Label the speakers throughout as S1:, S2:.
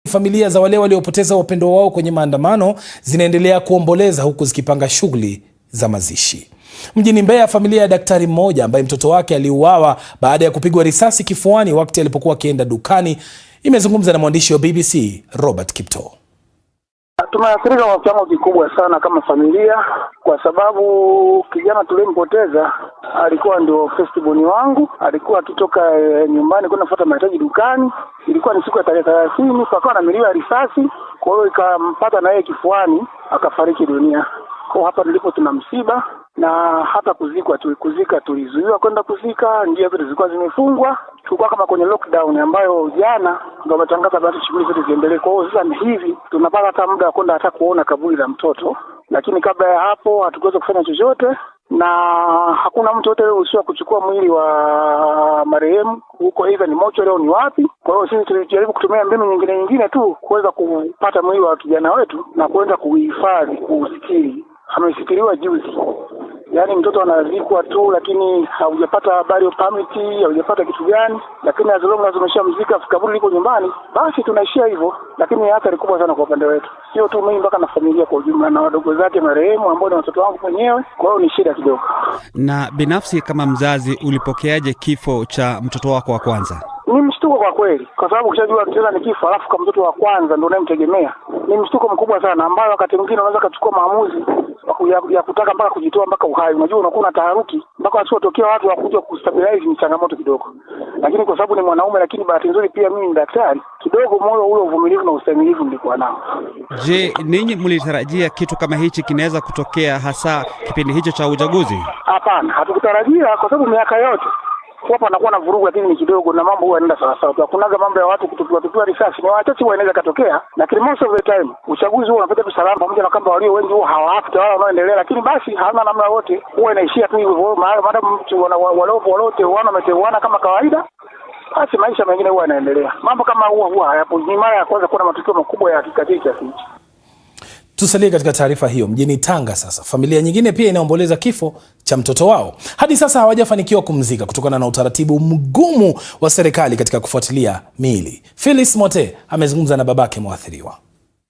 S1: Familia za wale waliopoteza wapendwa wao kwenye maandamano zinaendelea kuomboleza huku zikipanga shughuli za mazishi. Mjini Mbeya, familia ya daktari mmoja ambaye mtoto wake aliuawa baada ya kupigwa risasi kifuani wakati alipokuwa akienda dukani imezungumza na mwandishi wa BBC Robert Kipto.
S2: Tumeathirika kwa kiwango kikubwa sana kama familia, kwa sababu kijana tuliyempoteza alikuwa ndio firstborn wangu. Alikuwa akitoka nyumbani kwenda kufuata mahitaji dukani. Ilikuwa ni siku ya tarehe 30, pakawa na milio ya risasi, kwa hiyo ikampata na yeye kifuani akafariki dunia. Kwa hapa nilipo tuna msiba, na hata kuzika tulizuiwa kwenda kuzika, njia zote zilikuwa zimefungwa. Tulikuwa kama kwenye lockdown ambayo jana ndio wametangaza basi shughuli zote ziendelee. Kwa hiyo sasa hivi tunapata hata muda wa kwenda hata kuona kaburi la mtoto, lakini kabla ya hapo hatukuweza kufanya chochote, na hakuna mtu yote aliyeruhusiwa kuchukua mwili wa marehemu huko, aidha ni mocho leo ni wapi. Kwa hiyo sisi tulijaribu kutumia mbinu nyingine tu kuweza kupata mwili wa kijana wetu na kuweza kuhifadhi, kusikiri. Amesitiriwa juzi. Yaani mtoto anazikwa tu, lakini haujapata habari ya permit, haujapata kitu gani, lakini as long as umeshamzika kaburi liko nyumbani, basi tunaishia hivyo. Lakini athari kubwa sana kwa upande wetu. Sio tu mimi, mpaka na familia kwa ujumla na wadogo zake marehemu ambao ni watoto wangu mwenyewe. Kwa hiyo ni shida kidogo.
S3: Na binafsi kama mzazi ulipokeaje kifo cha mtoto wako wa kwanza?
S2: Ni mshtuko kwa kweli, kwa sababu ukishajua tena ni kifo alafu kama mtoto wa kwanza ndio unayemtegemea. Ni mshtuko mkubwa sana ambao wakati mwingine unaweza kuchukua maamuzi ya kutaka mpaka kujitoa mpaka uhai. Unajua unakuwa na taharuki mpaka wasipotokea watu wakuja kustabilize, ni changamoto kidogo. Lakini kwa sababu ni mwanaume, lakini bahati nzuri pia mimi ni daktari, kidogo moyo ule uvumilivu na ustahimilivu nilikuwa nao.
S3: Je, ninyi mlitarajia kitu kama hichi kinaweza kutokea hasa kipindi hicho cha uchaguzi?
S2: Hapana, hatukutarajia, kwa sababu miaka yote hapa anakuwa na vurugu, lakini ni kidogo na mambo huwa yanaenda sawa sawa. Hakunaga mambo ya watu kutupiwa risasi, ni wachache huwa inaweza katokea, lakini most of the time uchaguzi huwa unapita tu salama, pamoja na kwamba walio wengi huwa hawafi wala wanaoendelea, lakini basi hana namna yote, huwa inaishia tu hivyo. Maadamu mtu walote wameteuana kama kawaida, basi maisha mengine huwa yanaendelea. Mambo kama huwa hayapo. Ni mara ya kwanza kuna matukio makubwa ya kikatili kiasi hicho.
S1: Tusalie katika taarifa hiyo. Mjini Tanga sasa, familia nyingine pia inaomboleza kifo cha mtoto wao. Hadi sasa hawajafanikiwa kumzika kutokana na utaratibu mgumu wa serikali katika kufuatilia miili. Phyllis Mote amezungumza na babake mwathiriwa.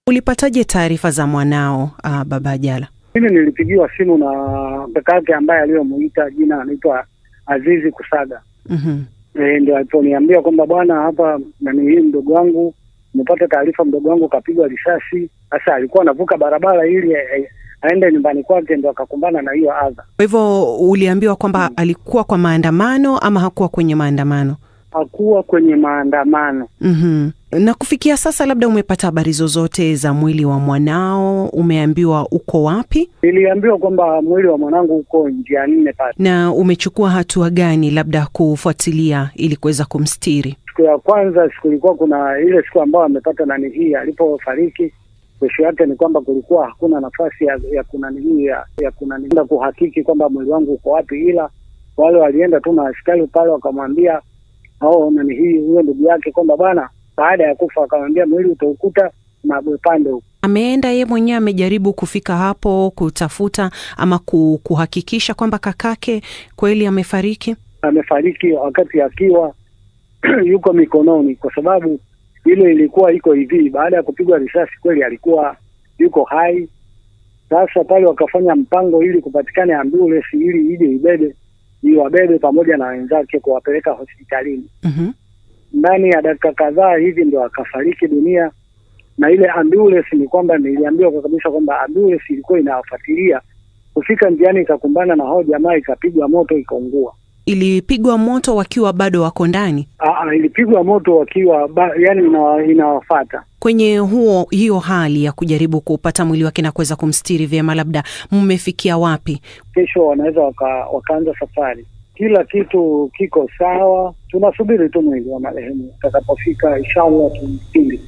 S4: Ulipataje taarifa za mwanao baba Jala?
S5: Mimi nilipigiwa simu na kakake ambaye aliyomuita jina anaitwa Azizi Kusaga. Ndio aliponiambia kwamba bwana, hapa nani hii mdogo wangu, nimepata taarifa mdogo wangu kapigwa risasi. Sasa alikuwa anavuka barabara ili aende nyumbani kwake, ndio akakumbana na hiyo adha.
S4: Kwa hivyo uliambiwa kwamba alikuwa kwa maandamano ama hakuwa kwenye maandamano?
S5: Hakuwa kwenye maandamano.
S4: Na kufikia sasa labda umepata habari zozote za mwili wa mwanao? Umeambiwa uko wapi?
S5: Niliambiwa kwamba mwili wa mwanangu uko njia 4 pale.
S4: Na umechukua hatua gani labda kufuatilia ili kuweza kumstiri?
S5: Siku ya kwanza kulikuwa kuna ile siku ambayo amepata nani hii alipofariki, kesho yake ni kwamba kulikuwa hakuna nafasi ya kunanienda kuhakiki kwamba mwili wangu uko wapi, ila wale walienda tu na askari pale wakamwambia nani hii huyo ndugu yake kwamba bwana, baada ya kufa akamwambia mwili utaukuta na upande huko.
S4: Ameenda yeye mwenyewe, amejaribu kufika hapo kutafuta ama kuhakikisha kwamba kakake kweli amefariki?
S5: Amefariki wakati akiwa yuko mikononi, kwa sababu ile ilikuwa iko hivi, baada ya kupigwa risasi kweli alikuwa yuko hai. Sasa pale wakafanya mpango ili kupatikane ambulance ili ije iwabebe pamoja na wenzake kuwapeleka hospitalini. Ndani ya dakika kadhaa hivi ndio akafariki dunia. Na ile ambulance ni kwamba niliambiwa kwa kabisa kwamba ambulance ilikuwa inawafuatilia, kufika njiani ikakumbana na hao jamaa, ikapigwa moto ikaungua.
S4: Ilipigwa moto wakiwa bado wako ndani?
S5: Ilipigwa moto wakiwa yani inawafuata.
S4: Kwenye hiyo hali ya kujaribu kupata mwili wake na kuweza kumstiri vyema, labda mmefikia wapi?
S5: Kesho wanaweza wakaanza safari. Kila kitu kiko sawa, tunasubiri tu mwili wa marehemu utakapofika, inshallah tumstiri.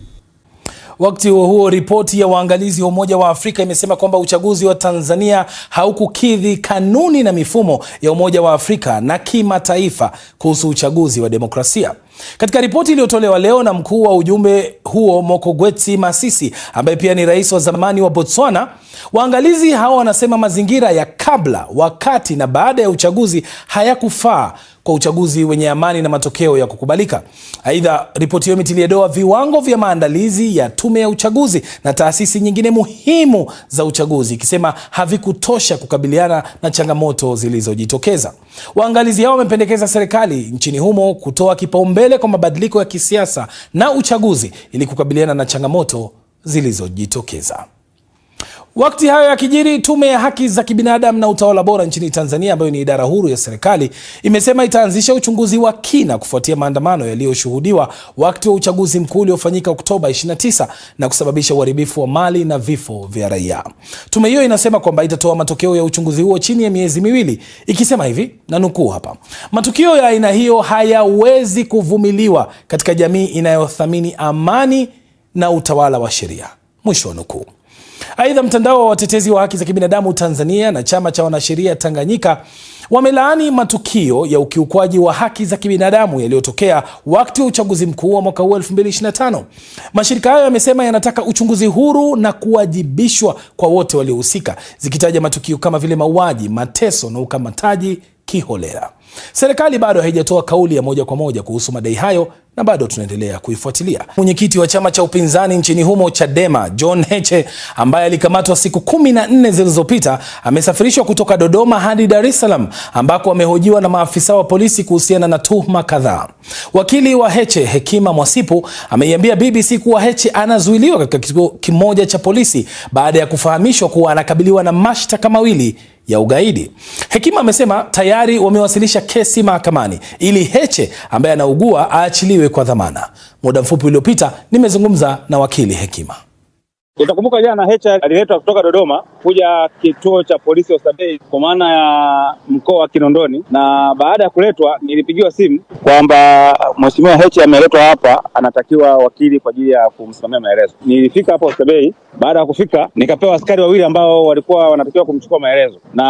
S1: Wakati huo ripoti ya waangalizi wa Umoja wa Afrika imesema kwamba uchaguzi wa Tanzania haukukidhi kanuni na mifumo ya Umoja wa Afrika na kimataifa kuhusu uchaguzi wa demokrasia. Katika ripoti iliyotolewa leo na mkuu wa ujumbe huo Mokgweetsi Masisi, ambaye pia ni rais wa zamani wa Botswana, waangalizi hao wanasema mazingira ya kabla, wakati na baada ya uchaguzi hayakufaa kwa uchaguzi wenye amani na matokeo ya kukubalika. Aidha, ripoti hiyo imetilia doa viwango vya maandalizi ya tume ya uchaguzi na taasisi nyingine muhimu za uchaguzi, ikisema havikutosha kukabiliana na changamoto zilizojitokeza. Waangalizi hao wamependekeza serikali nchini humo kutoa kipaumbele kwa mabadiliko ya kisiasa na uchaguzi ili kukabiliana na changamoto zilizojitokeza. Wakati hayo yakijiri, tume ya haki za kibinadamu na utawala bora nchini Tanzania, ambayo ni idara huru ya serikali, imesema itaanzisha uchunguzi wa kina kufuatia maandamano yaliyoshuhudiwa wakati wa uchaguzi mkuu uliofanyika Oktoba 29 na kusababisha uharibifu wa mali na vifo vya raia. Tume hiyo inasema kwamba itatoa matokeo ya uchunguzi huo chini ya miezi miwili, ikisema hivi, na nukuu hapa: matukio ya aina hiyo hayawezi kuvumiliwa katika jamii inayothamini amani na utawala wa sheria, mwisho wa nukuu. Aidha, mtandao wa watetezi wa haki za kibinadamu Tanzania na chama cha wanasheria Tanganyika wamelaani matukio ya ukiukwaji wa haki za kibinadamu yaliyotokea wakati wa uchaguzi mkuu wa mwaka 2025. Mashirika hayo yamesema yanataka uchunguzi huru na kuwajibishwa kwa wote waliohusika, zikitaja matukio kama vile mauaji, mateso na ukamataji kiholela. Serikali bado haijatoa kauli ya moja kwa moja kuhusu madai hayo na bado tunaendelea kuifuatilia. Mwenyekiti wa chama cha upinzani nchini humo Chadema, John Heche, ambaye alikamatwa siku 14 zilizopita, amesafirishwa kutoka Dodoma hadi Dar es Salaam ambako amehojiwa na maafisa wa polisi kuhusiana na tuhuma kadhaa. Wakili wa Heche, Hekima Mwasipu, ameiambia BBC kuwa Heche anazuiliwa katika kituo kimoja cha polisi baada ya kufahamishwa kuwa anakabiliwa na mashtaka mawili ya ugaidi. Hekima amesema tayari wamewasilisha kesi mahakamani ili Heche ambaye anaugua aachiliwe kwa dhamana. Muda mfupi uliopita nimezungumza na wakili Hekima.
S6: Utakumbuka jana Heche aliletwa kutoka Dodoma kuja kituo cha polisi Oysterbay kwa maana ya mkoa wa Kinondoni, na baada ya kuletwa nilipigiwa simu kwamba mheshimiwa Heche ameletwa hapa, anatakiwa wakili kwa ajili ya kumsimamia maelezo. Nilifika hapo Oysterbay. Baada ya kufika nikapewa askari wawili ambao walikuwa wanatakiwa kumchukua maelezo, na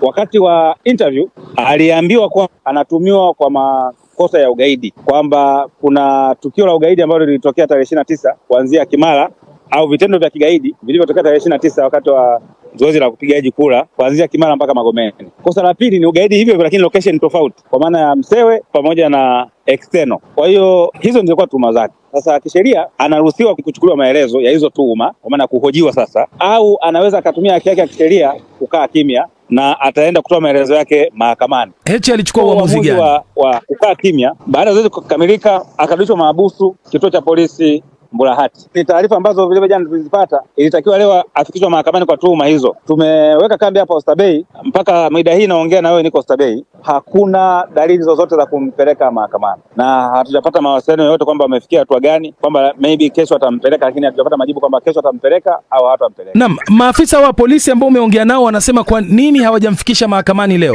S6: wakati wa interview aliambiwa kwa anatumiwa kwa makosa ya ugaidi, kwamba kuna tukio la ugaidi ambalo lilitokea tarehe 29 kuanzia Kimara, au vitendo vya kigaidi vilivyotokea tarehe 29 wakati wa zoezi la kupigaji kura kuanzia Kimara mpaka Magomeni. Kosa la pili ni ugaidi hivyo, lakini location tofauti, kwa maana ya Msewe pamoja na external. Kwa hiyo hizo ndio kwa tuhuma zake. Sasa kisheria anaruhusiwa kuchukuliwa maelezo ya hizo tuhuma, kwa maana kuhojiwa sasa, au anaweza akatumia haki yake ya kisheria kukaa kimya na ataenda kutoa maelezo yake mahakamani.
S1: Heche alichukua uamuzi gani
S6: wa kukaa kimya? Baada ya zoezi kukamilika, akarudishwa mahabusu kituo cha polisi Mbulahati. Ni taarifa ambazo vile jana tulizipata, ilitakiwa leo afikishwe mahakamani kwa tuhuma hizo. Tumeweka kambi hapa Oysterbay mpaka mida hii naongea na wewe, niko Oysterbay. Hakuna dalili zozote za kumpeleka mahakamani, na hatujapata mawasiliano yoyote kwamba amefikia hatua gani, kwamba maybe kesho atampeleka, lakini hatujapata majibu kwamba kesho atampeleka au hatampeleka.
S1: Naam, maafisa wa polisi ambao umeongea nao wanasema kwa nini hawajamfikisha mahakamani leo?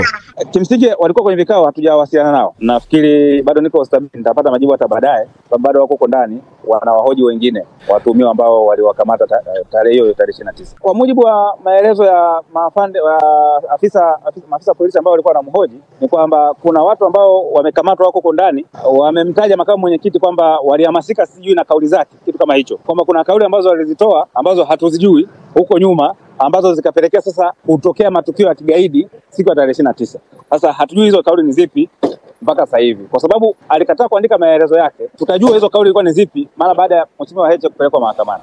S6: Kimsingi walikuwa kwenye vikao, hatujawasiliana nao. Nafikiri bado niko Oysterbay, nitapata majibu hata baadaye, sababu bado wako ndani wanawahoji wengine watuhumiwa ambao waliwakamata tarehe hiyo tarehe 29. Kwa mujibu wa maelezo ya maafande wa maafisa polisi ambao walikuwa wanamhoji, ni kwamba kuna watu ambao wamekamatwa wako huko ndani, wamemtaja makamu mwenyekiti kwamba walihamasika sijui na kauli zake, kitu kama hicho, kwamba kuna kauli ambazo walizitoa ambazo hatuzijui huko nyuma, ambazo zikapelekea sasa kutokea matukio ya kigaidi siku ya tarehe 29. Sasa hatujui hizo kauli ni zipi mpaka sasa hivi, kwa sababu alikataa kuandika maelezo yake. Tutajua hizo kauli ilikuwa ni zipi mara baada ya mheshimiwa Heche kupelekwa mahakamani.